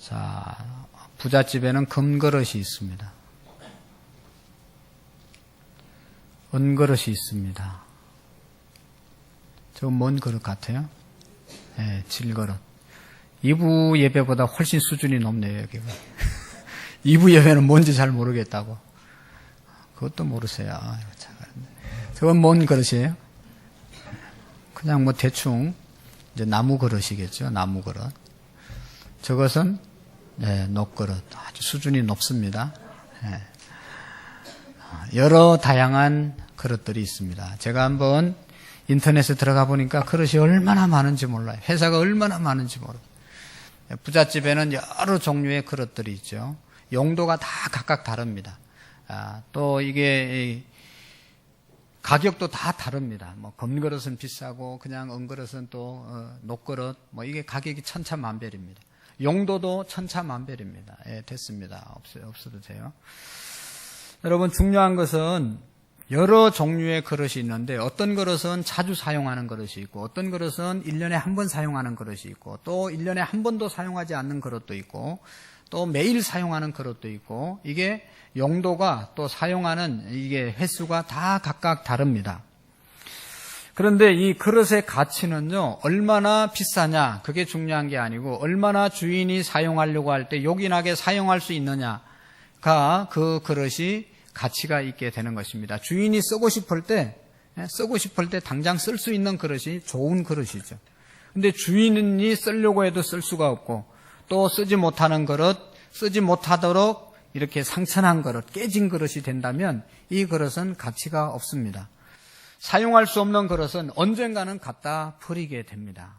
자, 부잣집에는 금그릇이 있습니다. 은그릇이 있습니다. 저건 뭔 그릇 같아요? 네, 질그릇. 2부 예배보다 훨씬 수준이 높네요, 여기가. 2부 예배는 뭔지 잘 모르겠다고. 그것도 모르세요. 저건 뭔 그릇이에요? 그냥 뭐 대충 이제 나무 그릇이겠죠. 나무 그릇. 저것은 네, 녹그릇. 아주 수준이 높습니다. 네. 여러 다양한 그릇들이 있습니다. 제가 한번 인터넷에 들어가 보니까 그릇이 얼마나 많은지 몰라요. 회사가 얼마나 많은지 몰라요. 부잣집에는 여러 종류의 그릇들이 있죠. 용도가 다 각각 다릅니다. 또 이게 가격도 다 다릅니다. 뭐 금그릇은 비싸고 그냥 은그릇은 또 녹그릇 뭐 이게 가격이 천차만별입니다. 용도도 천차만별입니다. 예, 됐습니다. 없어도 돼요. 여러분 중요한 것은 여러 종류의 그릇이 있는데 어떤 그릇은 자주 사용하는 그릇이 있고 어떤 그릇은 1년에 한 번 사용하는 그릇이 있고 또 1년에 한 번도 사용하지 않는 그릇도 있고 또 매일 사용하는 그릇도 있고 이게 용도가 또 사용하는 이게 횟수가 다 각각 다릅니다. 그런데 이 그릇의 가치는요 얼마나 비싸냐 그게 중요한 게 아니고 얼마나 주인이 사용하려고 할 때 요긴하게 사용할 수 있느냐가 그 그릇이 가치가 있게 되는 것입니다. 주인이 쓰고 싶을 때 당장 쓸 수 있는 그릇이 좋은 그릇이죠. 근데 주인이 쓰려고 해도 쓸 수가 없고 또 쓰지 못하는 그릇, 쓰지 못하도록 이렇게 상처난 그릇, 깨진 그릇이 된다면 이 그릇은 가치가 없습니다. 사용할 수 없는 그릇은 언젠가는 갖다 버리게 됩니다.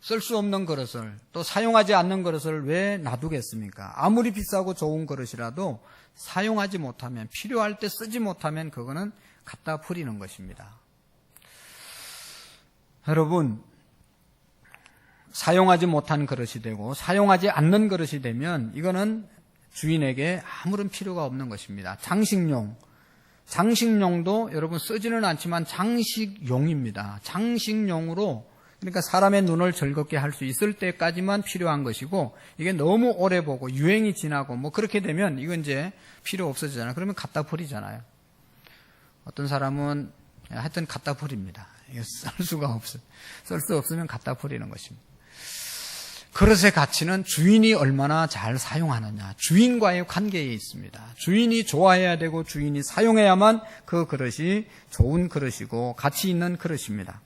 쓸 수 없는 그릇을 또 사용하지 않는 그릇을 왜 놔두겠습니까? 아무리 비싸고 좋은 그릇이라도 사용하지 못하면 필요할 때 쓰지 못하면 그거는 갖다 버리는 것입니다. 여러분 사용하지 못한 그릇이 되고 사용하지 않는 그릇이 되면 이거는 주인에게 아무런 필요가 없는 것입니다. 장식용도 여러분 쓰지는 않지만 장식용입니다. 장식용으로 그러니까 사람의 눈을 즐겁게 할 수 있을 때까지만 필요한 것이고 이게 너무 오래 보고 유행이 지나고 뭐 그렇게 되면 이건 이제 필요 없어지잖아요. 그러면 갖다 버리잖아요. 어떤 사람은 하여튼 갖다 버립니다. 이거 쓸 수가 없어요. 쓸 수 없으면 갖다 버리는 것입니다. 그릇의 가치는 주인이 얼마나 잘 사용하느냐, 주인과의 관계에 있습니다. 주인이 좋아해야 되고 주인이 사용해야만 그 그릇이 좋은 그릇이고 가치 있는 그릇입니다.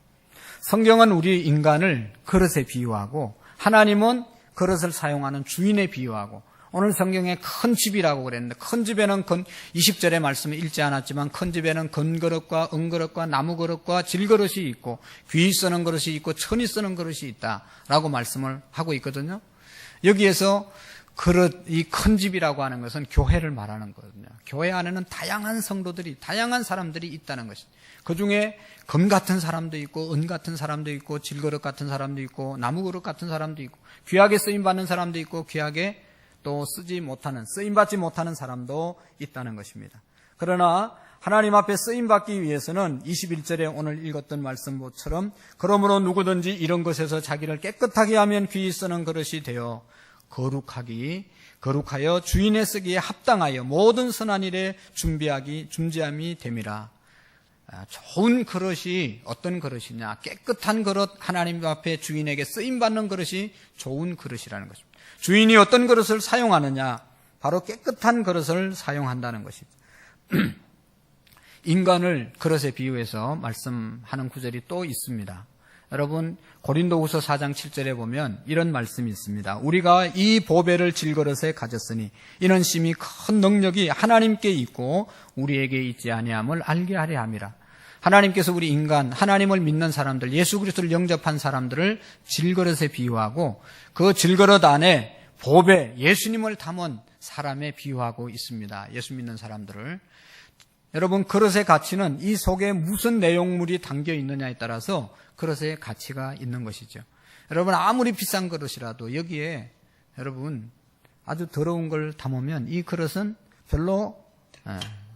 성경은 우리 인간을 그릇에 비유하고 하나님은 그릇을 사용하는 주인에 비유하고 오늘 성경에 큰 집이라고 그랬는데 큰 집에는 20절의 말씀을 읽지 않았지만 큰 집에는 금그릇과 은그릇과 나무그릇과 질그릇이 있고 귀히 쓰는 그릇이 있고 천이 쓰는 그릇이 있다라고 말씀을 하고 있거든요. 여기에서 이 큰 집이라고 하는 것은 교회를 말하는 거거든요. 교회 안에는 다양한 성도들이 다양한 사람들이 있다는 것입니다. 그중에 금 같은 사람도 있고 은 같은 사람도 있고 질그릇 같은 사람도 있고 나무그릇 같은 사람도 있고 귀하게 쓰임받는 사람도 있고 귀하게 또 쓰임받지 못하는 사람도 있다는 것입니다. 그러나 하나님 앞에 쓰임받기 위해서는 21절에 오늘 읽었던 말씀처럼 그러므로 누구든지 이런 것에서 자기를 깨끗하게 하면 귀히 쓰는 그릇이 되어 거룩하여 주인의 쓰기에 합당하여 모든 선한 일에 준비함이 됨이라. 좋은 그릇이 어떤 그릇이냐? 깨끗한 그릇, 하나님 앞에 주인에게 쓰임받는 그릇이 좋은 그릇이라는 것입니다. 주인이 어떤 그릇을 사용하느냐? 바로 깨끗한 그릇을 사용한다는 것입니다. 인간을 그릇에 비유해서 말씀하는 구절이 또 있습니다. 여러분 고린도후서 4장 7절에 보면 이런 말씀이 있습니다. 우리가 이 보배를 질그릇에 가졌으니 이는 심히 큰 능력이 하나님께 있고 우리에게 있지 아니함을 알게 하려 함이라. 하나님께서 우리 인간, 하나님을 믿는 사람들, 예수 그리스도를 영접한 사람들을 질그릇에 비유하고 그 질그릇 안에 보배, 예수님을 담은 사람에 비유하고 있습니다. 예수 믿는 사람들을. 여러분 그릇의 가치는 이 속에 무슨 내용물이 담겨 있느냐에 따라서 그릇의 가치가 있는 것이죠. 여러분 아무리 비싼 그릇이라도 여기에 여러분 아주 더러운 걸 담으면 이 그릇은 별로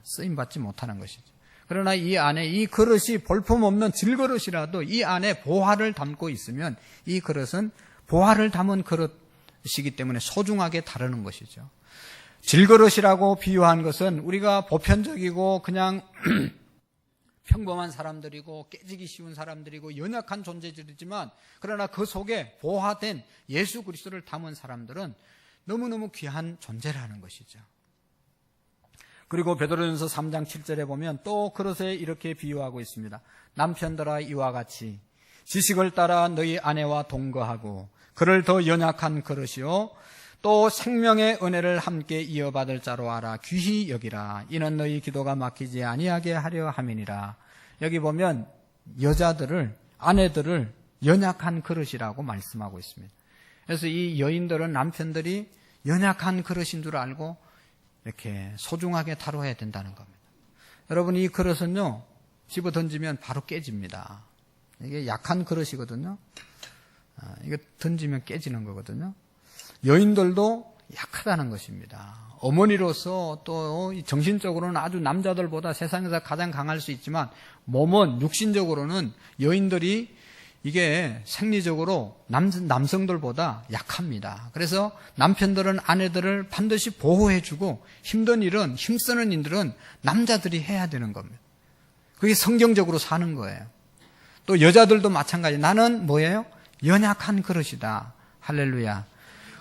쓰임받지 못하는 것이죠. 그러나 이 안에 이 그릇이 볼품없는 질그릇이라도 이 안에 보화를 담고 있으면 이 그릇은 보화를 담은 그릇이 그릇이기 때문에 소중하게 다루는 것이죠. 질그릇이라고 비유한 것은 우리가 보편적이고 그냥 평범한 사람들이고 깨지기 쉬운 사람들이고 연약한 존재들이지만 그러나 그 속에 보화된 예수 그리스도를 담은 사람들은 너무너무 귀한 존재라는 것이죠. 그리고 베드로전서 3장 7절에 보면 또 그릇에 이렇게 비유하고 있습니다. 남편들아 이와 같이 지식을 따라 너희 아내와 동거하고 그를 더 연약한 그릇이요 또 생명의 은혜를 함께 이어받을 자로 알아 귀히 여기라. 이는 너희 기도가 막히지 아니하게 하려 함이니라. 여기 보면 여자들을 아내들을 연약한 그릇이라고 말씀하고 있습니다. 그래서 이 여인들은 남편들이 연약한 그릇인 줄 알고 이렇게 소중하게 다뤄야 된다는 겁니다. 여러분 이 그릇은요 집어 던지면 바로 깨집니다. 이게 약한 그릇이거든요. 이거 던지면 깨지는 거거든요. 여인들도 약하다는 것입니다. 어머니로서 또 정신적으로는 아주 남자들보다 세상에서 가장 강할 수 있지만 몸은 육신적으로는 여인들이 이게 생리적으로 남성들보다 약합니다. 그래서 남편들은 아내들을 반드시 보호해주고 힘든 일은 힘쓰는 일들은 남자들이 해야 되는 겁니다. 그게 성경적으로 사는 거예요. 또 여자들도 마찬가지. 나는 뭐예요? 연약한 그릇이다. 할렐루야.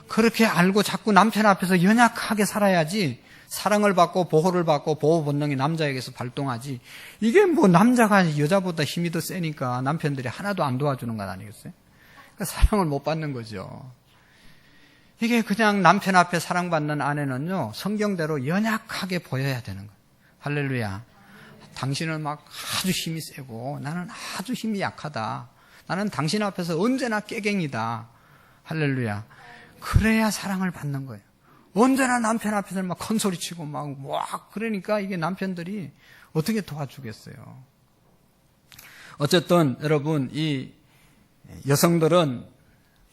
그렇게 알고 자꾸 남편 앞에서 연약하게 살아야지 사랑을 받고 보호를 받고 보호 본능이 남자에게서 발동하지. 이게 뭐 남자가 여자보다 힘이 더 세니까 남편들이 하나도 안 도와주는 건 아니겠어요? 그러니까 사랑을 못 받는 거죠. 이게 그냥 남편 앞에 사랑받는 아내는요 성경대로 연약하게 보여야 되는 거예요. 할렐루야. 당신은 막 아주 힘이 세고 나는 아주 힘이 약하다. 나는 당신 앞에서 언제나 깨갱이다. 할렐루야. 그래야 사랑을 받는 거예요. 언제나 남편 앞에서 막 큰소리치고 막 그러니까 이게 남편들이 어떻게 도와주겠어요. 어쨌든 여러분 이 여성들은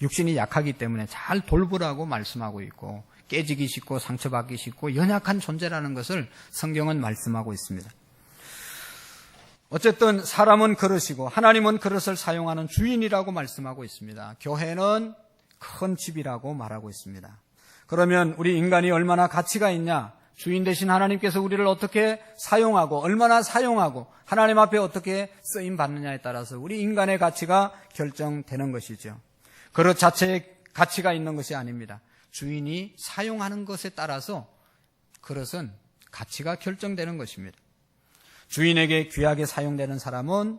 육신이 약하기 때문에 잘 돌보라고 말씀하고 있고 깨지기 쉽고 상처받기 쉽고 연약한 존재라는 것을 성경은 말씀하고 있습니다. 어쨌든 사람은 그릇이고 하나님은 그릇을 사용하는 주인이라고 말씀하고 있습니다. 교회는 큰 집이라고 말하고 있습니다. 그러면 우리 인간이 얼마나 가치가 있냐? 주인 되신 하나님께서 우리를 어떻게 사용하고 얼마나 사용하고 하나님 앞에 어떻게 쓰임 받느냐에 따라서 우리 인간의 가치가 결정되는 것이죠. 그릇 자체에 가치가 있는 것이 아닙니다. 주인이 사용하는 것에 따라서 그릇은 가치가 결정되는 것입니다. 주인에게 귀하게 사용되는 사람은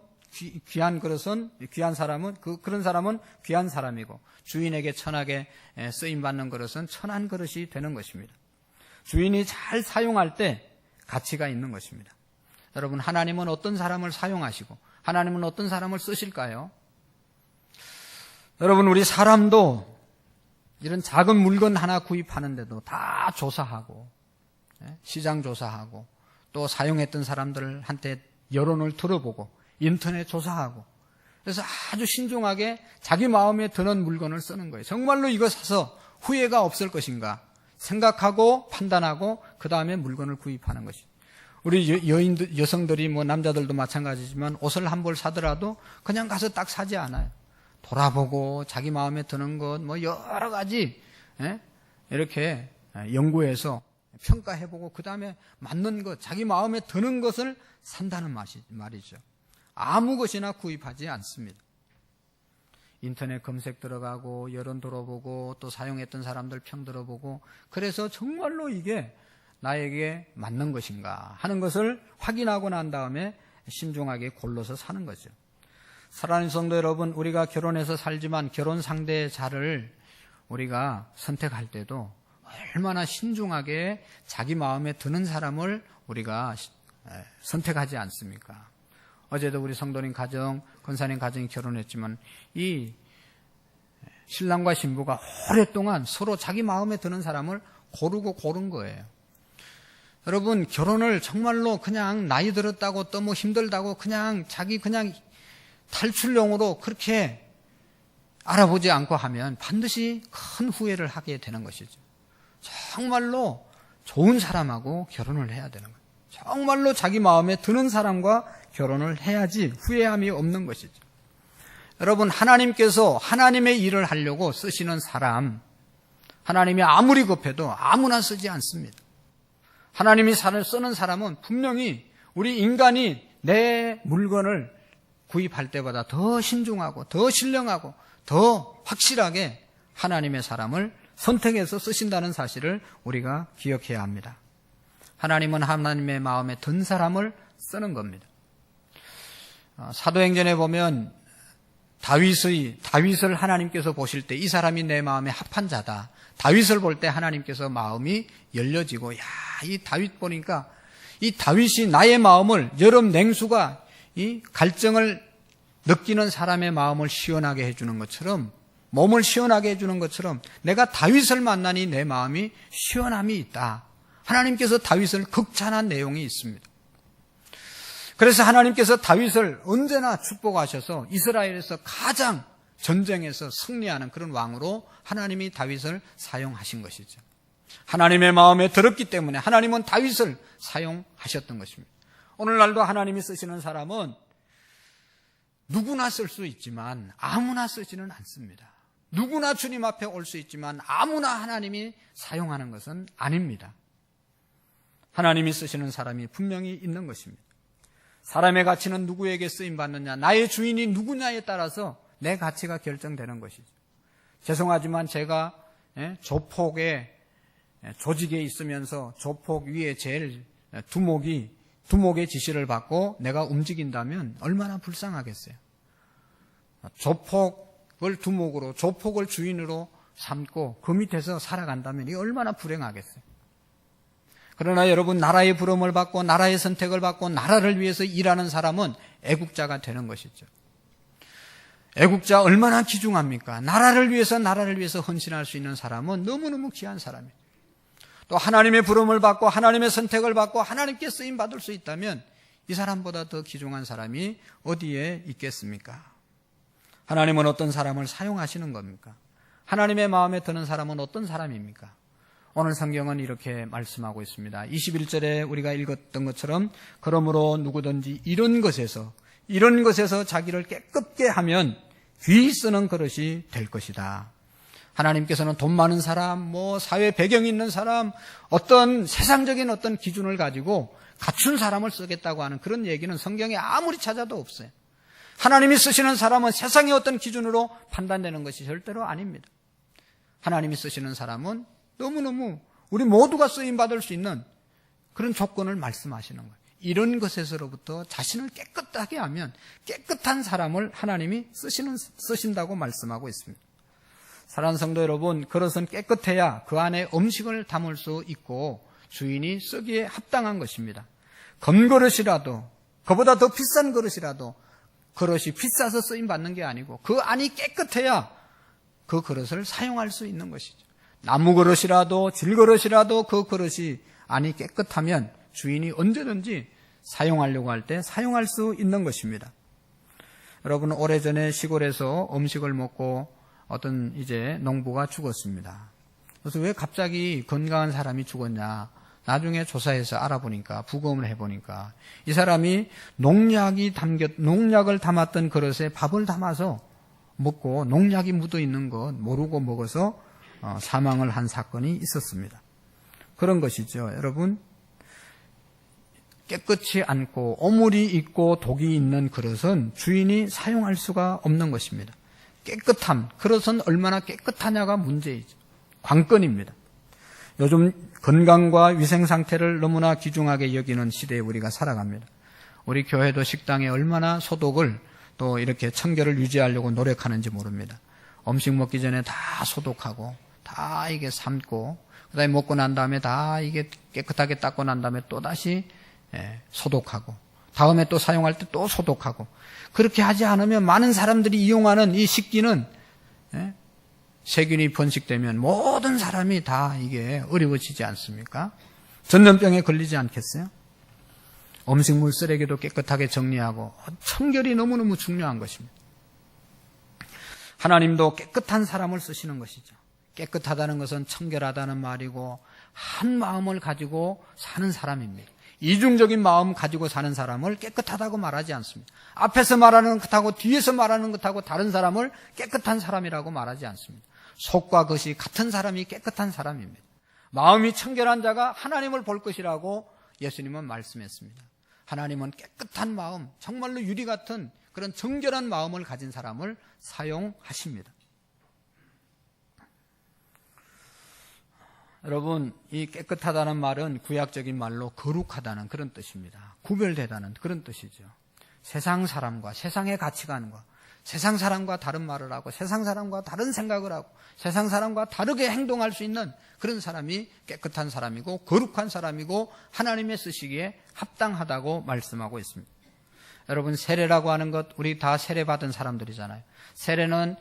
귀한 그릇은 귀한 사람은 그런 사람은 귀한 사람이고 주인에게 천하게 쓰임 받는 그릇은 천한 그릇이 되는 것입니다. 주인이 잘 사용할 때 가치가 있는 것입니다. 여러분 하나님은 어떤 사람을 사용하시고 하나님은 어떤 사람을 쓰실까요? 여러분 우리 사람도 이런 작은 물건 하나 구입하는데도 다 조사하고 시장 조사하고 또 사용했던 사람들한테 여론을 들어보고 인터넷 조사하고 그래서 아주 신중하게 자기 마음에 드는 물건을 쓰는 거예요. 정말로 이거 사서 후회가 없을 것인가 생각하고 판단하고 그 다음에 물건을 구입하는 것이죠. 우리 여성들이 뭐 남자들도 마찬가지지만 옷을 한 벌 사더라도 그냥 가서 딱 사지 않아요. 돌아보고 자기 마음에 드는 것 뭐 여러 가지 이렇게 연구해서 평가해보고 그 다음에 맞는 것 자기 마음에 드는 것을 산다는 말이죠. 아무 것이나 구입하지 않습니다. 인터넷 검색 들어가고 여론 들어보고 또 사용했던 사람들 평 들어보고 그래서 정말로 이게 나에게 맞는 것인가 하는 것을 확인하고 난 다음에 신중하게 골라서 사는 거죠. 사랑하는 성도 여러분, 우리가 결혼해서 살지만 결혼 상대자를 우리가 선택할 때도 얼마나 신중하게 자기 마음에 드는 사람을 우리가 선택하지 않습니까? 어제도 우리 성도님 가정, 권사님 가정이 결혼했지만 이 신랑과 신부가 오랫동안 서로 자기 마음에 드는 사람을 고른 거예요. 여러분 결혼을 정말로 그냥 나이 들었다고 또 뭐 힘들다고 그냥 자기 그냥 탈출용으로 그렇게 알아보지 않고 하면 반드시 큰 후회를 하게 되는 것이죠. 정말로 좋은 사람하고 결혼을 해야 되는 거예요. 정말로 자기 마음에 드는 사람과 결혼을 해야지 후회함이 없는 것이죠. 여러분 하나님께서 하나님의 일을 하려고 쓰시는 사람 하나님이 아무리 급해도 아무나 쓰지 않습니다. 하나님이 쓰는 사람은 분명히 우리 인간이 내 물건을 구입할 때보다 더 신중하고 더 신령하고 더 확실하게 하나님의 사람을 선택해서 쓰신다는 사실을 우리가 기억해야 합니다. 하나님은 하나님의 마음에 든 사람을 쓰는 겁니다. 사도행전에 보면 다윗을 하나님께서 보실 때 이 사람이 내 마음에 합한 자다. 다윗을 볼 때 하나님께서 마음이 열려지고, 이 다윗 보니까 이 다윗이 나의 마음을, 여름 냉수가 이 갈증을 느끼는 사람의 마음을 시원하게 해주는 것처럼, 몸을 시원하게 해주는 것처럼 내가 다윗을 만나니 내 마음이 시원함이 있다. 하나님께서 다윗을 극찬한 내용이 있습니다. 그래서 하나님께서 다윗을 언제나 축복하셔서 이스라엘에서 가장 전쟁에서 승리하는 그런 왕으로 하나님이 다윗을 사용하신 것이죠. 하나님의 마음에 들었기 때문에 하나님은 다윗을 사용하셨던 것입니다. 오늘날도 하나님이 쓰시는 사람은 누구나 쓸 수 있지만 아무나 쓰지는 않습니다. 누구나 주님 앞에 올 수 있지만 아무나 하나님이 사용하는 것은 아닙니다. 하나님이 쓰시는 사람이 분명히 있는 것입니다. 사람의 가치는 누구에게 쓰임받느냐, 나의 주인이 누구냐에 따라서 내 가치가 결정되는 것이죠. 죄송하지만 제가 조폭의 조직에 있으면서 조폭 위에 제일 두목의 지시를 받고 내가 움직인다면 얼마나 불쌍하겠어요. 조폭을 두목으로, 조폭을 주인으로 삼고 그 밑에서 살아간다면 이 얼마나 불행하겠어요. 그러나 여러분, 나라의 부름을 받고 나라의 선택을 받고 나라를 위해서 일하는 사람은 애국자가 되는 것이죠. 애국자 얼마나 귀중합니까? 나라를 위해서 헌신할 수 있는 사람은 너무너무 귀한 사람이에요. 또 하나님의 부름을 받고 하나님의 선택을 받고 하나님께 쓰임 받을 수 있다면 이 사람보다 더 귀중한 사람이 어디에 있겠습니까? 하나님은 어떤 사람을 사용하시는 겁니까? 하나님의 마음에 드는 사람은 어떤 사람입니까? 오늘 성경은 이렇게 말씀하고 있습니다. 21절에 우리가 읽었던 것처럼, 그러므로 누구든지 이런 것에서 자기를 깨끗게 하면 귀 쓰는 그릇이 될 것이다. 하나님께서는 돈 많은 사람, 사회 배경이 있는 사람, 어떤 세상적인 어떤 기준을 가지고 갖춘 사람을 쓰겠다고 하는 그런 얘기는 성경에 아무리 찾아도 없어요. 하나님이 쓰시는 사람은 세상의 어떤 기준으로 판단되는 것이 절대로 아닙니다. 하나님이 쓰시는 사람은 너무너무 우리 모두가 쓰임받을 수 있는 그런 조건을 말씀하시는 거예요. 이런 것에서로부터 자신을 깨끗하게 하면 깨끗한 사람을 하나님이 쓰신다고 말씀하고 있습니다. 사랑하는 성도 여러분, 그릇은 깨끗해야 그 안에 음식을 담을 수 있고 주인이 쓰기에 합당한 것입니다. 금그릇이라도, 그보다 더 비싼 그릇이라도 그릇이 비싸서 쓰임받는 게 아니고 그 안이 깨끗해야 그 그릇을 사용할 수 있는 것이죠. 나무 그릇이라도 질그릇이라도 그 그릇이 안이 깨끗하면 주인이 언제든지 사용하려고 할 때 사용할 수 있는 것입니다. 여러분, 오래전에 시골에서 음식을 먹고 어떤 농부가 죽었습니다. 그래서 왜 갑자기 건강한 사람이 죽었냐? 나중에 조사해서 알아보니까, 부검을 해보니까 이 사람이 농약을 담았던 그릇에 밥을 담아서 먹고 농약이 묻어 있는 것 모르고 먹어서 사망을 한 사건이 있었습니다. 그런 것이죠. 여러분, 깨끗이 않고 오물이 있고 독이 있는 그릇은 주인이 사용할 수가 없는 것입니다. 깨끗함, 그릇은 얼마나 깨끗하냐가 문제이죠. 관건입니다. 요즘 건강과 위생 상태를 너무나 귀중하게 여기는 시대에 우리가 살아갑니다. 우리 교회도 식당에 얼마나 소독을 또 이렇게 청결을 유지하려고 노력하는지 모릅니다. 음식 먹기 전에 다 소독하고 다 이게 삶고 그다음에 먹고 난 다음에 다 이게 깨끗하게 닦고 난 다음에 또 다시 소독하고 다음에 또 사용할 때 또 소독하고, 그렇게 하지 않으면 많은 사람들이 이용하는 이 식기는 세균이 번식되면 모든 사람이 다 이게 어려워지지 않습니까? 전염병에 걸리지 않겠어요? 음식물 쓰레기도 깨끗하게 정리하고 청결이 너무너무 중요한 것입니다. 하나님도 깨끗한 사람을 쓰시는 것이죠. 깨끗하다는 것은 청결하다는 말이고 한 마음을 가지고 사는 사람입니다. 이중적인 마음 가지고 사는 사람을 깨끗하다고 말하지 않습니다. 앞에서 말하는 것하고 뒤에서 말하는 것하고 다른 사람을 깨끗한 사람이라고 말하지 않습니다. 속과 겉이 같은 사람이 깨끗한 사람입니다. 마음이 청결한 자가 하나님을 볼 것이라고 예수님은 말씀했습니다. 하나님은 깨끗한 마음, 정말로 유리 같은 그런 정결한 마음을 가진 사람을 사용하십니다. 여러분, 이 깨끗하다는 말은 구약적인 말로 거룩하다는 그런 뜻입니다. 구별되다는 그런 뜻이죠. 세상 사람과 세상의 가치관과 세상 사람과 다른 말을 하고 세상 사람과 다른 생각을 하고 세상 사람과 다르게 행동할 수 있는 그런 사람이 깨끗한 사람이고 거룩한 사람이고 하나님의 쓰시기에 합당하다고 말씀하고 있습니다. 여러분, 세례라고 하는 것, 우리 다 세례받은 사람들이잖아요. 세례는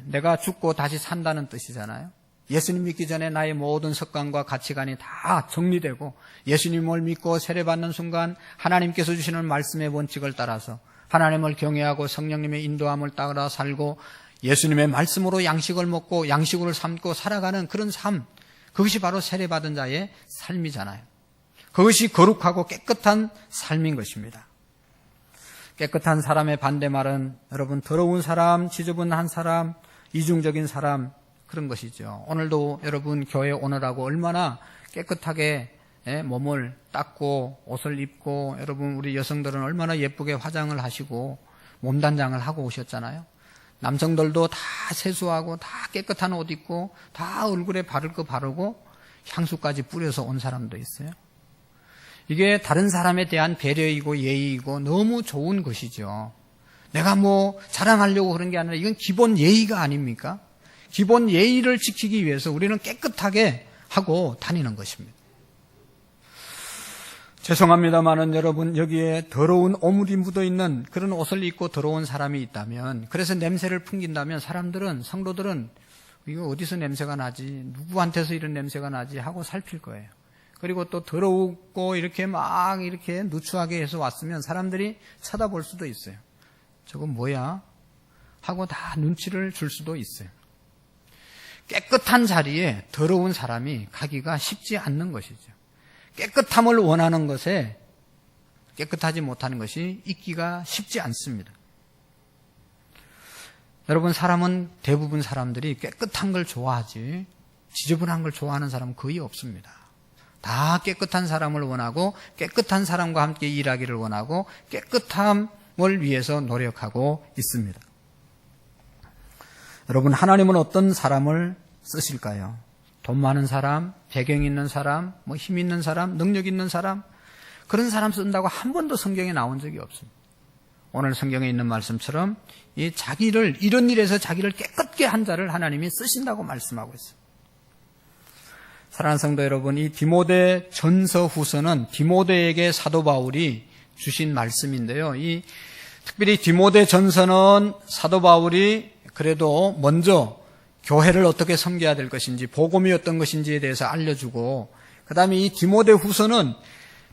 내가 죽고 다시 산다는 뜻이잖아요. 예수님 믿기 전에 나의 모든 습관과 가치관이 다 정리되고 예수님을 믿고 세례받는 순간 하나님께서 주시는 말씀의 원칙을 따라서 하나님을 경외하고 성령님의 인도함을 따라 살고 예수님의 말씀으로 양식을 먹고 양식으로 삼고 살아가는 그런 삶, 그것이 바로 세례받은 자의 삶이잖아요. 그것이 거룩하고 깨끗한 삶인 것입니다. 깨끗한 사람의 반대말은 여러분 더러운 사람, 지저분한 사람, 이중적인 사람, 그런 것이죠. 오늘도 여러분 교회 오느라고 얼마나 깨끗하게 몸을 닦고 옷을 입고 여러분 우리 여성들은 얼마나 예쁘게 화장을 하시고 몸단장을 하고 오셨잖아요. 남성들도 다 세수하고 다 깨끗한 옷 입고 다 얼굴에 바를 거 바르고 향수까지 뿌려서 온 사람도 있어요. 이게 다른 사람에 대한 배려이고 예의이고 너무 좋은 것이죠. 내가 뭐 자랑하려고 그런 게 아니라 이건 기본 예의가 아닙니까? 기본 예의를 지키기 위해서 우리는 깨끗하게 하고 다니는 것입니다. 죄송합니다만은 여러분 여기에 더러운 오물이 묻어있는 그런 옷을 입고 들어온 사람이 있다면 그래서 냄새를 풍긴다면 사람들은 성도들은 이거 어디서 냄새가 나지 누구한테서 이런 냄새가 나지 하고 살필 거예요. 그리고 또 더러우고 이렇게 막 이렇게 누추하게 해서 왔으면 사람들이 쳐다볼 수도 있어요. 저건 뭐야? 하고 다 눈치를 줄 수도 있어요. 깨끗한 자리에 더러운 사람이 가기가 쉽지 않는 것이죠. 깨끗함을 원하는 것에 깨끗하지 못하는 것이 있기가 쉽지 않습니다. 여러분, 사람은 대부분 사람들이 깨끗한 걸 좋아하지 지저분한 걸 좋아하는 사람은 거의 없습니다. 다 깨끗한 사람을 원하고 깨끗한 사람과 함께 일하기를 원하고 깨끗함을 위해서 노력하고 있습니다. 여러분, 하나님은 어떤 사람을 쓰실까요? 돈 많은 사람, 배경 있는 사람, 힘 있는 사람, 능력 있는 사람, 그런 사람 쓴다고 한 번도 성경에 나온 적이 없습니다. 오늘 성경에 있는 말씀처럼 이런 일에서 자기를 깨끗게 한 자를 하나님이 쓰신다고 말씀하고 있어요. 사랑하는 성도 여러분, 이 디모데 전서 후서는 디모데에게 사도 바울이 주신 말씀인데요. 특별히 디모데 전서는 사도 바울이 그래도 먼저 교회를 어떻게 섬겨야 될 것인지, 복음이 어떤 것인지에 대해서 알려주고, 그 다음에 이 디모데 후서는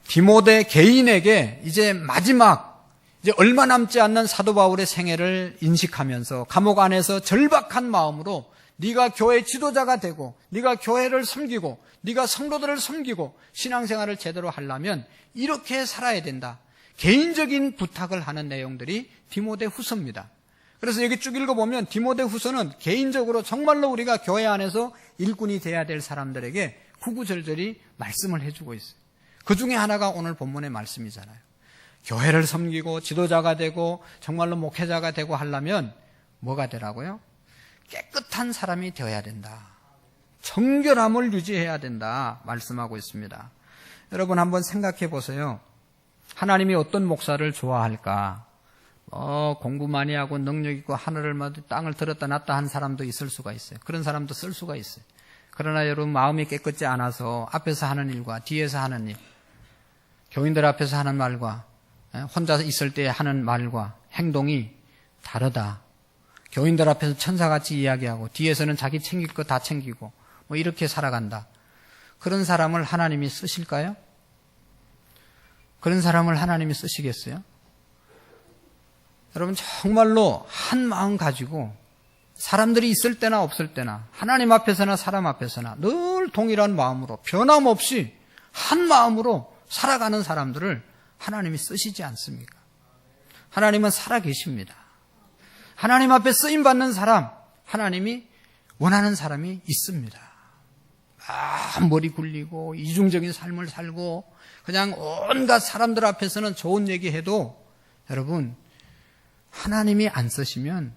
디모데 개인에게 이제 마지막, 이제 얼마 남지 않는 사도 바울의 생애를 인식하면서 감옥 안에서 절박한 마음으로 네가 교회 지도자가 되고, 네가 교회를 섬기고, 네가 성도들을 섬기고, 신앙생활을 제대로 하려면 이렇게 살아야 된다. 개인적인 부탁을 하는 내용들이 디모데 후서입니다. 그래서 여기 쭉 읽어보면 디모데 후서는 개인적으로 정말로 우리가 교회 안에서 일꾼이 돼야 될 사람들에게 구구절절히 말씀을 해주고 있어요. 그 중에 하나가 오늘 본문의 말씀이잖아요. 교회를 섬기고 지도자가 되고 정말로 목회자가 되고 하려면 뭐가 되라고요? 깨끗한 사람이 되어야 된다. 정결함을 유지해야 된다 말씀하고 있습니다. 여러분 한번 생각해 보세요. 하나님이 어떤 목사를 좋아할까? 공부 많이 하고 능력 있고 하늘을 땅을 들었다 놨다 한 사람도 있을 수가 있어요. 그런 사람도 쓸 수가 있어요. 그러나 여러분 마음이 깨끗지 않아서 앞에서 하는 일과 뒤에서 하는 일, 교인들 앞에서 하는 말과 혼자 있을 때 하는 말과 행동이 다르다. 교인들 앞에서 천사같이 이야기하고 뒤에서는 자기 챙길 거 다 챙기고 이렇게 살아간다. 그런 사람을 하나님이 쓰실까요? 그런 사람을 하나님이 쓰시겠어요? 여러분 정말로 한 마음 가지고 사람들이 있을 때나 없을 때나 하나님 앞에서나 사람 앞에서나 늘 동일한 마음으로 변함없이 한 마음으로 살아가는 사람들을 하나님이 쓰시지 않습니까? 하나님은 살아계십니다. 하나님 앞에 쓰임받는 사람 하나님이 원하는 사람이 있습니다. 머리 굴리고 이중적인 삶을 살고 그냥 온갖 사람들 앞에서는 좋은 얘기해도 여러분 하나님이 안 쓰시면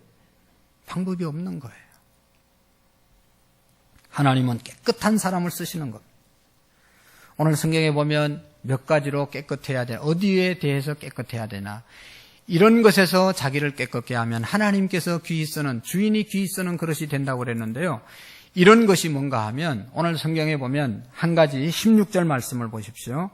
방법이 없는 거예요. 하나님은 깨끗한 사람을 쓰시는 겁니다. 오늘 성경에 보면 몇 가지로 깨끗해야 되나, 어디에 대해서 깨끗해야 되나, 이런 것에서 자기를 깨끗게 하면 하나님께서 귀히 쓰는, 주인이 귀히 쓰는 그릇이 된다고 그랬는데요. 이런 것이 뭔가 하면 오늘 성경에 보면 한 가지 16절 말씀을 보십시오.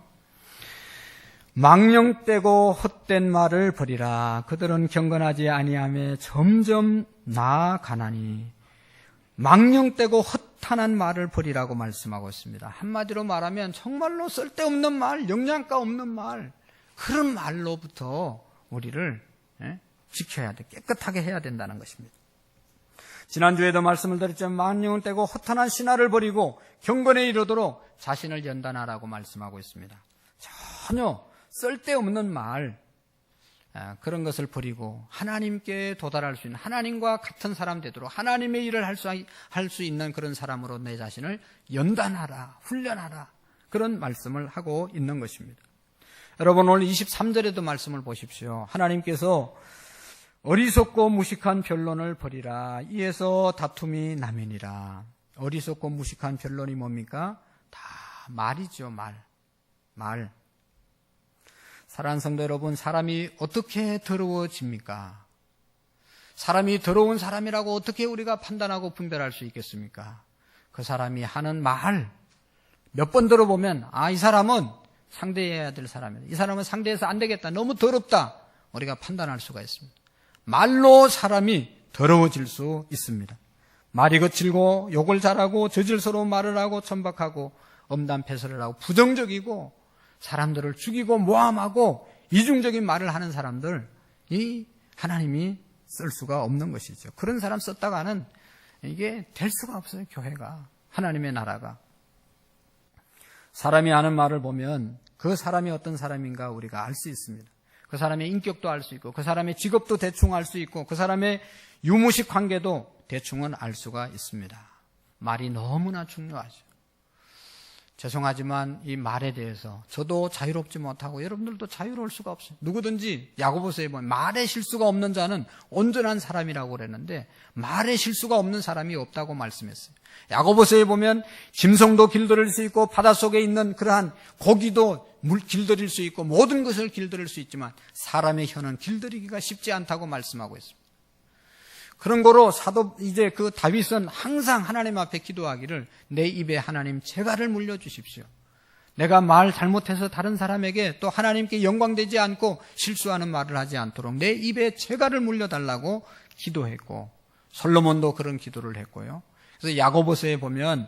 망령되고 헛된 말을 버리라. 그들은 경건하지 아니하며 점점 나아가나니. 망령되고 허탄한 말을 버리라고 말씀하고 있습니다. 한마디로 말하면 정말로 쓸데없는 말, 영양가 없는 말, 그런 말로부터 우리를 지켜야 돼, 깨끗하게 해야 된다는 것입니다. 지난주에도 말씀을 드렸지만 망령은 떼고 허탄한 신화를 버리고 경건에 이르도록 자신을 연단하라고 말씀하고 있습니다. 전혀 쓸데없는 말, 그런 것을 버리고 하나님께 도달할 수 있는, 하나님과 같은 사람 되도록 하나님의 일을 할 수 있는 그런 사람으로 내 자신을 연단하라, 훈련하라, 그런 말씀을 하고 있는 것입니다. 여러분, 오늘 23절에도 말씀을 보십시오. 하나님께서 어리석고 무식한 변론을 버리라. 이에서 다툼이 나면이라. 어리석고 무식한 변론이 뭡니까? 다 말이죠. 말. 사랑하는 성도 여러분, 사람이 어떻게 더러워집니까? 사람이 더러운 사람이라고 어떻게 우리가 판단하고 분별할 수 있겠습니까? 그 사람이 하는 말 몇 번 들어보면 이 사람은 상대해야 될 사람이다, 이 사람은 상대해서 안 되겠다, 너무 더럽다, 우리가 판단할 수가 있습니다. 말로 사람이 더러워질 수 있습니다. 말이 거칠고 욕을 잘하고 저질스러운 말을 하고 천박하고 엄담패설을 하고 부정적이고 사람들을 죽이고 모함하고 이중적인 말을 하는 사람들, 이 하나님이 쓸 수가 없는 것이죠. 그런 사람 썼다가는 이게 될 수가 없어요. 교회가, 하나님의 나라가. 사람이 하는 말을 보면 그 사람이 어떤 사람인가 우리가 알 수 있습니다. 그 사람의 인격도 알 수 있고 그 사람의 직업도 대충 알 수 있고 그 사람의 유무식 관계도 대충은 알 수가 있습니다. 말이 너무나 중요하죠. 죄송하지만 이 말에 대해서 저도 자유롭지 못하고 여러분들도 자유로울 수가 없어요. 누구든지 야고보서에 보면 말에 실수가 없는 자는 온전한 사람이라고 그랬는데 말에 실수가 없는 사람이 없다고 말씀했어요. 야고보서에 보면 짐승도 길들일 수 있고 바닷속에 있는 그러한 고기도 길들일 수 있고 모든 것을 길들일 수 있지만 사람의 혀는 길들이기가 쉽지 않다고 말씀하고 있습니다. 그런 거로 이제 그 다윗은 항상 하나님 앞에 기도하기를 내 입에 하나님 재갈을 물려주십시오. 내가 말 잘못해서 다른 사람에게 또 하나님께 영광되지 않고 실수하는 말을 하지 않도록 내 입에 재갈을 물려달라고 기도했고, 솔로몬도 그런 기도를 했고요. 그래서 야고보서에 보면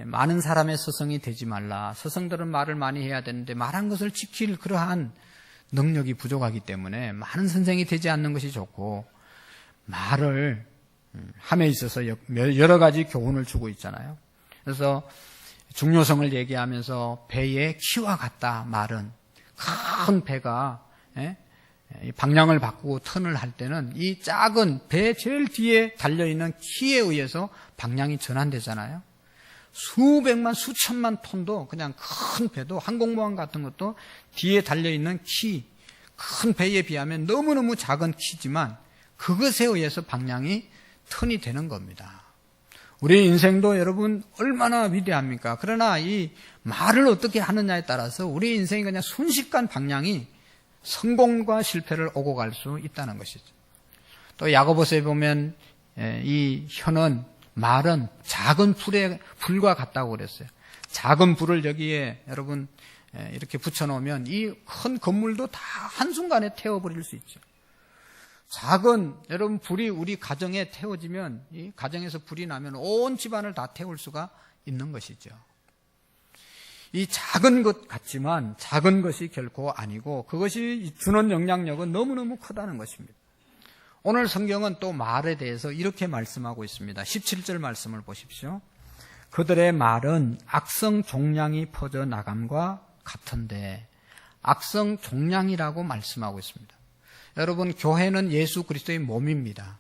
많은 사람의 스승이 되지 말라. 스승들은 말을 많이 해야 되는데 말한 것을 지킬 그러한 능력이 부족하기 때문에 많은 선생이 되지 않는 것이 좋고, 말을 함에 있어서 여러 가지 교훈을 주고 있잖아요. 그래서 중요성을 얘기하면서 배의 키와 같다. 말은 큰 배가 방향을 바꾸고 턴을 할 때는 이 작은 배 제일 뒤에 달려있는 키에 의해서 방향이 전환되잖아요. 수백만 수천만 톤도 그냥 큰 배도 항공모함 같은 것도 뒤에 달려있는 키, 큰 배에 비하면 너무너무 작은 키지만 그것에 의해서 방향이 턴이 되는 겁니다. 우리 인생도 여러분 얼마나 위대합니까? 그러나 이 말을 어떻게 하느냐에 따라서 우리 인생이 그냥 순식간 방향이 성공과 실패를 오고 갈 수 있다는 것이죠. 또 야고보서에 보면 이 혀는, 말은 작은 불과 같다고 그랬어요. 작은 불을 여기에 여러분 이렇게 붙여놓으면 이 큰 건물도 다 한순간에 태워버릴 수 있죠. 작은 여러분 불이 우리 가정에 태워지면, 이 가정에서 불이 나면 온 집안을 다 태울 수가 있는 것이죠. 이 작은 것 같지만 작은 것이 결코 아니고 그것이 주는 영향력은 너무너무 크다는 것입니다. 오늘 성경은 또 말에 대해서 이렇게 말씀하고 있습니다. 17절 말씀을 보십시오. 그들의 말은 악성 종양이 퍼져 나감과 같은데, 악성 종양이라고 말씀하고 있습니다. 여러분, 교회는 예수 그리스도의 몸입니다.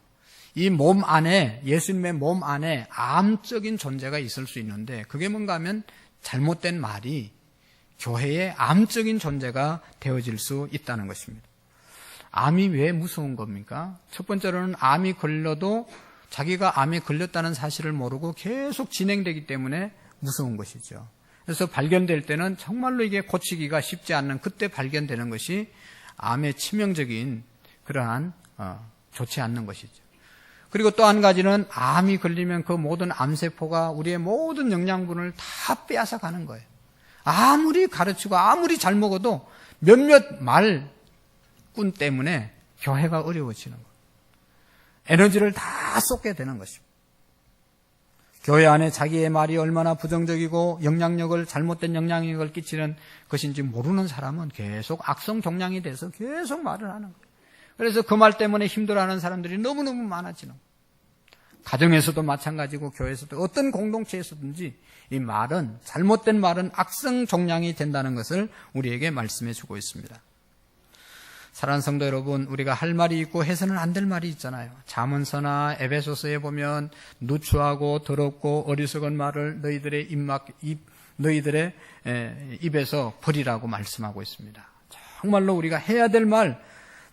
이 몸 안에, 예수님의 몸 안에 암적인 존재가 있을 수 있는데 그게 뭔가 하면 잘못된 말이 교회의 암적인 존재가 되어질 수 있다는 것입니다. 암이 왜 무서운 겁니까? 첫 번째로는 암이 걸려도 자기가 암에 걸렸다는 사실을 모르고 계속 진행되기 때문에 무서운 것이죠. 그래서 발견될 때는 정말로 이게 고치기가 쉽지 않는 그때 발견되는 것이 암의 치명적인 그러한 좋지 않는 것이죠. 그리고 또 한 가지는 암이 걸리면 그 모든 암세포가 우리의 모든 영양분을 다 빼앗아 가는 거예요. 아무리 가르치고 아무리 잘 먹어도 몇몇 말꾼 때문에 교회가 어려워지는 거예요. 에너지를 다 쏟게 되는 것입니다. 교회 안에 자기의 말이 얼마나 부정적이고 영향력을 잘못된 영향력을 끼치는 것인지 모르는 사람은 계속 악성 종양이 돼서 계속 말을 하는 거예요. 그래서 그 말 때문에 힘들어하는 사람들이 너무너무 많아지는 거예요. 가정에서도 마찬가지고 교회에서도 어떤 공동체에서든지 이 말은, 잘못된 말은 악성 종양이 된다는 것을 우리에게 말씀해 주고 있습니다. 사랑하는 성도 여러분, 우리가 할 말이 있고 해서는 안 될 말이 있잖아요. 잠언서나 에베소서에 보면 누추하고 더럽고 어리석은 말을 너희들의 입에서 버리라고 말씀하고 있습니다. 정말로 우리가 해야 될 말,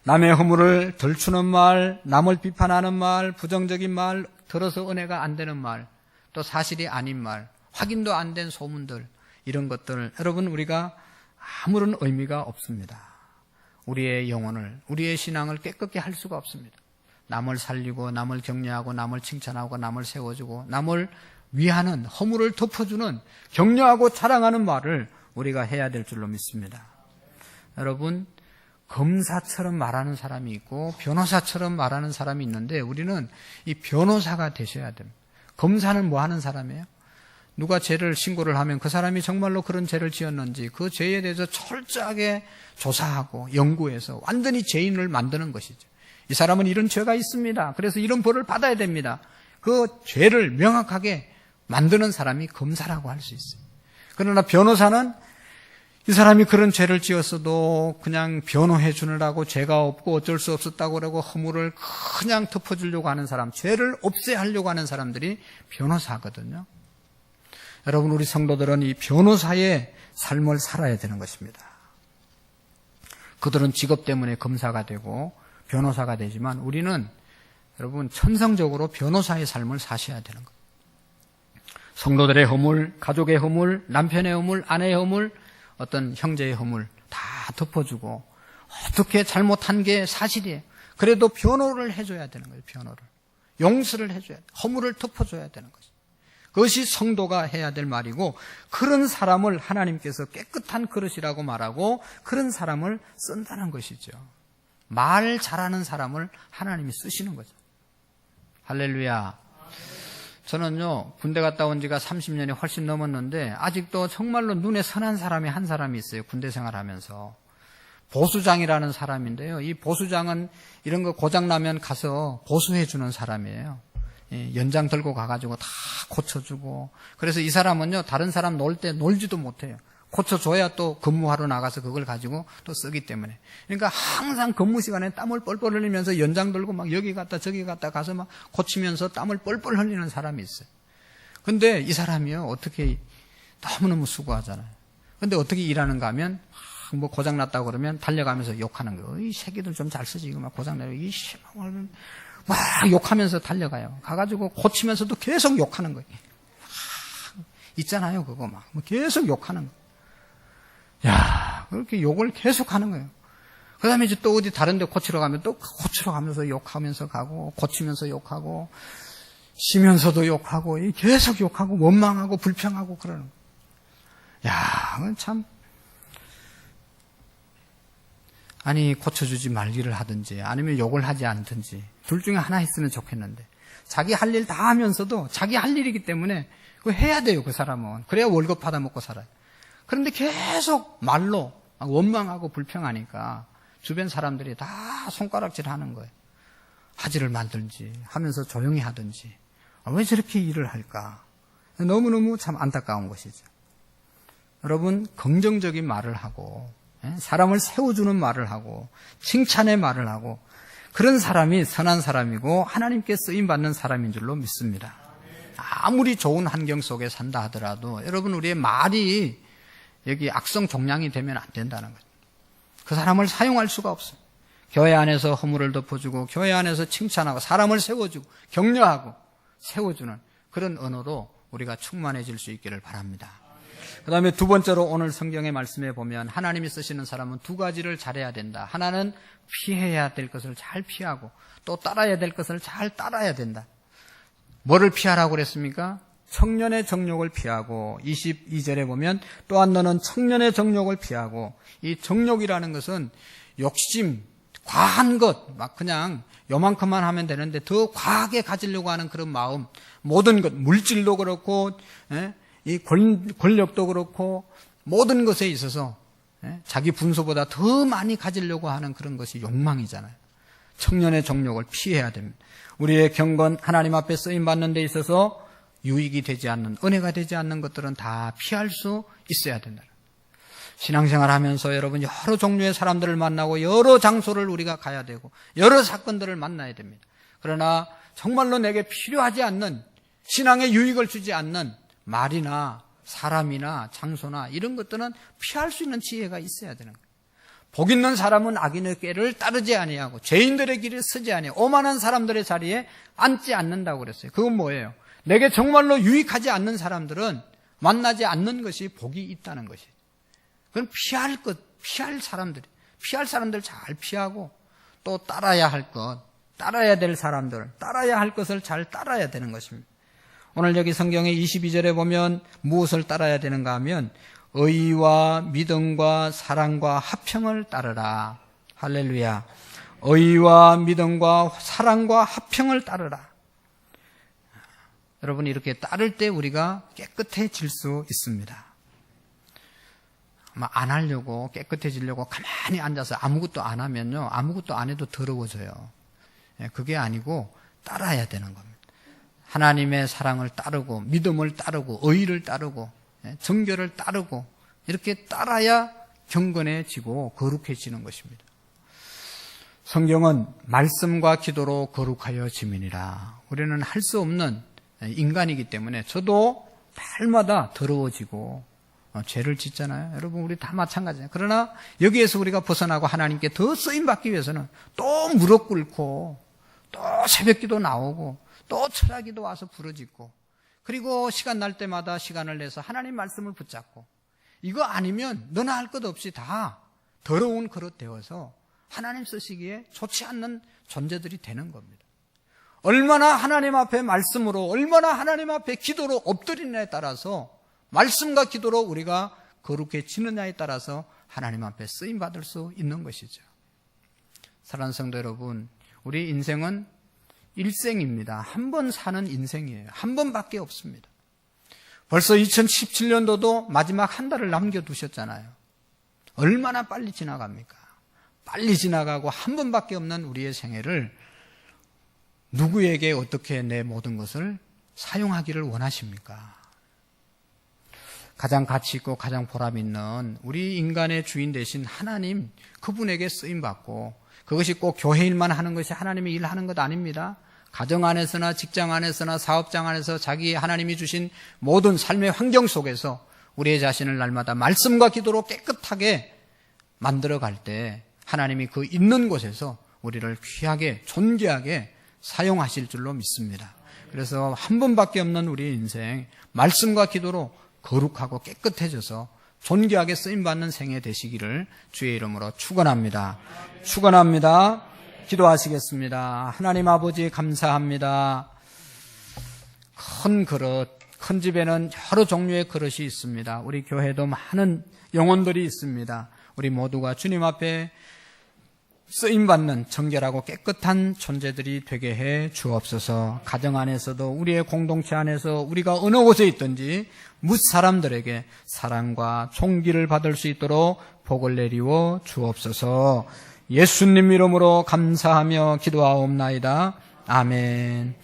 남의 허물을 덜추는 말, 남을 비판하는 말, 부정적인 말, 들어서 은혜가 안 되는 말, 또 사실이 아닌 말, 확인도 안 된 소문들, 이런 것들, 여러분 우리가 아무런 의미가 없습니다. 우리의 영혼을, 우리의 신앙을 깨끗게 할 수가 없습니다. 남을 살리고 남을 격려하고 남을 칭찬하고 남을 세워주고 남을 위하는, 허물을 덮어주는, 격려하고 자랑하는 말을 우리가 해야 될 줄로 믿습니다. 여러분, 검사처럼 말하는 사람이 있고 변호사처럼 말하는 사람이 있는데 우리는 이 변호사가 되셔야 됩니다. 검사는 뭐 하는 사람이에요? 누가 죄를 신고를 하면 그 사람이 정말로 그런 죄를 지었는지 그 죄에 대해서 철저하게 조사하고 연구해서 완전히 죄인을 만드는 것이죠. 이 사람은 이런 죄가 있습니다. 그래서 이런 벌을 받아야 됩니다. 그 죄를 명확하게 만드는 사람이 검사라고 할 수 있어요. 그러나 변호사는 이 사람이 그런 죄를 지었어도 그냥 변호해 주느라고 죄가 없고 어쩔 수 없었다고 그러고 허물을 그냥 덮어주려고 하는 사람, 죄를 없애하려고 하는 사람들이 변호사거든요. 여러분, 우리 성도들은 이 변호사의 삶을 살아야 되는 것입니다. 그들은 직업 때문에 검사가 되고 변호사가 되지만 우리는 여러분 천성적으로 변호사의 삶을 사셔야 되는 거예요. 성도들의 허물, 가족의 허물, 남편의 허물, 아내의 허물, 어떤 형제의 허물 다 덮어주고 어떻게 잘못한 게 사실이에요. 그래도 변호를 해줘야 되는 거예요. 변호를. 용서를 해줘야 돼요. 허물을 덮어줘야 되는 거죠. 그것이 성도가 해야 될 말이고 그런 사람을 하나님께서 깨끗한 그릇이라고 말하고 그런 사람을 쓴다는 것이죠. 말 잘하는 사람을 하나님이 쓰시는 거죠. 할렐루야. 저는요, 군대 갔다 온 지가 30년이 훨씬 넘었는데 아직도 정말로 눈에 선한 사람이 한 사람이 있어요. 군대 생활하면서. 보수장이라는 사람인데요. 이 보수장은 이런 거 고장나면 가서 보수해 주는 사람이에요. 연장 들고 가가지고 다 고쳐주고. 그래서 이 사람은요, 다른 사람 놀 때 놀지도 못해요. 고쳐줘야 또 근무하러 나가서 그걸 가지고 또 쓰기 때문에. 그러니까 항상 근무 시간에 땀을 뻘뻘 흘리면서 연장 들고 막 여기 갔다 저기 갔다 가서 막 고치면서 땀을 뻘뻘 흘리는 사람이 있어요. 근데 이 사람이요, 어떻게 너무너무 수고하잖아요. 근데 어떻게 일하는가 하면 뭐 고장났다고 그러면 달려가면서 욕하는 거예요. 이 새끼들 좀 잘 쓰지. 이거 막 고장내고 이씨 막 욕하면서 달려가요. 가가지고 고치면서도 계속 욕하는 거예요. 있잖아요, 그거 막 계속 욕하는 거예요. 야, 그렇게 욕을 계속 하는 거예요. 그 다음에 이제 또 어디 다른 데 고치러 가면 또 고치러 가면서 욕하면서 가고, 고치면서 욕하고, 쉬면서도 욕하고, 계속 욕하고, 원망하고, 불평하고 그러는 거예요. 야, 그건 참. 아니, 고쳐주지 말기를 하든지, 아니면 욕을 하지 않든지, 둘 중에 하나 했으면 좋겠는데, 자기 할 일 다 하면서도 자기 할 일이기 때문에 그거 해야 돼요, 그 사람은. 그래야 월급 받아 먹고 살아요. 그런데 계속 말로 원망하고 불평하니까 주변 사람들이 다 손가락질 하는 거예요. 하지를 말든지 하면서 조용히 하든지. 왜 저렇게 일을 할까? 너무너무 참 안타까운 것이죠. 여러분, 긍정적인 말을 하고 사람을 세워주는 말을 하고 칭찬의 말을 하고 그런 사람이 선한 사람이고 하나님께 쓰임받는 사람인 줄로 믿습니다. 아무리 좋은 환경 속에 산다 하더라도 여러분 우리의 말이 여기 악성 종량이 되면 안 된다는 거죠. 그 사람을 사용할 수가 없어요. 교회 안에서 허물을 덮어주고 교회 안에서 칭찬하고 사람을 세워주고 격려하고 세워주는 그런 언어로 우리가 충만해질 수 있기를 바랍니다. 그 다음에 두 번째로 오늘 성경의 말씀에 보면 하나님이 쓰시는 사람은 두 가지를 잘해야 된다. 하나는 피해야 될 것을 잘 피하고 또 따라야 될 것을 잘 따라야 된다. 뭐를 피하라고 그랬습니까? 청년의 정욕을 피하고 22절에 보면 또한 너는 청년의 정욕을 피하고 이 정욕이라는 것은 욕심, 과한 것, 막 그냥 요만큼만 하면 되는데 더 과하게 가지려고 하는 그런 마음, 모든 것, 물질도 그렇고 이 권력도 그렇고 모든 것에 있어서 자기 분수보다 더 많이 가지려고 하는 그런 것이 욕망이잖아요. 청년의 정욕을 피해야 됩니다. 우리의 경건 하나님 앞에 쓰임받는 데 있어서 유익이 되지 않는, 은혜가 되지 않는 것들은 다 피할 수 있어야 된다. 신앙생활 하면서 여러분 여러 종류의 사람들을 만나고 여러 장소를 우리가 가야 되고 여러 사건들을 만나야 됩니다. 그러나 정말로 내게 필요하지 않는, 신앙에 유익을 주지 않는 말이나 사람이나 장소나 이런 것들은 피할 수 있는 지혜가 있어야 되는 거예요. 복 있는 사람은 악인의 꾀를 따르지 아니하고 죄인들의 길을 서지 아니하고 오만한 사람들의 자리에 앉지 않는다고 그랬어요. 그건 뭐예요? 내게 정말로 유익하지 않는 사람들은 만나지 않는 것이 복이 있다는 것이에요. 그건 피할 사람들 잘 피하고 또 따라야 할 것, 따라야 될 사람들, 따라야 할 것을 잘 따라야 되는 것입니다. 오늘 여기 성경의 22절에 보면 무엇을 따라야 되는가 하면 의와 믿음과 사랑과 화평을 따르라. 할렐루야. 의와 믿음과 사랑과 화평을 따르라. 여러분 이렇게 따를 때 우리가 깨끗해질 수 있습니다. 아마 안 하려고 깨끗해지려고 가만히 앉아서 아무것도 안 하면요. 아무것도 안 해도 더러워져요. 그게 아니고 따라야 되는 겁니다. 하나님의 사랑을 따르고 믿음을 따르고 의를 따르고 정결을 따르고 이렇게 따라야 경건해지고 거룩해지는 것입니다. 성경은 말씀과 기도로 거룩하여 지민이라. 우리는 할 수 없는 인간이기 때문에 저도 날마다 더러워지고 죄를 짓잖아요. 여러분 우리 다 마찬가지예요. 그러나 여기에서 우리가 벗어나고 하나님께 더 쓰임받기 위해서는 또 무릎 꿇고 또 새벽기도 나오고 또 철야기도 와서 부르짖고 그리고 시간 날 때마다 시간을 내서 하나님 말씀을 붙잡고 이거 아니면 너나 할 것 없이 다 더러운 그릇 되어서 하나님 쓰시기에 좋지 않는 존재들이 되는 겁니다. 얼마나 하나님 앞에 말씀으로 얼마나 하나님 앞에 기도로 엎드리느냐에 따라서 말씀과 기도로 우리가 거룩해지느냐에 따라서 하나님 앞에 쓰임받을 수 있는 것이죠. 사랑하는 성도 여러분, 우리 인생은 일생입니다. 한 번 사는 인생이에요. 한 번밖에 없습니다. 벌써 2017년도도 마지막 한 달을 남겨두셨잖아요. 얼마나 빨리 지나갑니까? 빨리 지나가고 한 번밖에 없는 우리의 생애를 누구에게 어떻게 내 모든 것을 사용하기를 원하십니까? 가장 가치 있고 가장 보람 있는 우리 인간의 주인 되신 하나님, 그분에게 쓰임받고 그것이 꼭 교회 일만 하는 것이 하나님의 일 하는 것 아닙니다. 가정 안에서나 직장 안에서나 사업장 안에서 자기 하나님이 주신 모든 삶의 환경 속에서 우리의 자신을 날마다 말씀과 기도로 깨끗하게 만들어갈 때 하나님이 그 있는 곳에서 우리를 귀하게 존귀하게 사용하실 줄로 믿습니다. 그래서 한 번밖에 없는 우리의 인생 말씀과 기도로 거룩하고 깨끗해져서 존귀하게 쓰임받는 생애 되시기를 주의 이름으로 축원합니다. 축원합니다. 기도하시겠습니다. 하나님 아버지 감사합니다. 큰 그릇, 큰 집에는 여러 종류의 그릇이 있습니다. 우리 교회도 많은 영혼들이 있습니다. 우리 모두가 주님 앞에 쓰임받는 정결하고 깨끗한 존재들이 되게 해 주옵소서. 가정 안에서도 우리의 공동체 안에서 우리가 어느 곳에 있든지 뭇 사람들에게 사랑과 존귀를 받을 수 있도록 복을 내리워 주옵소서. 예수님 이름으로 감사하며 기도하옵나이다. 아멘.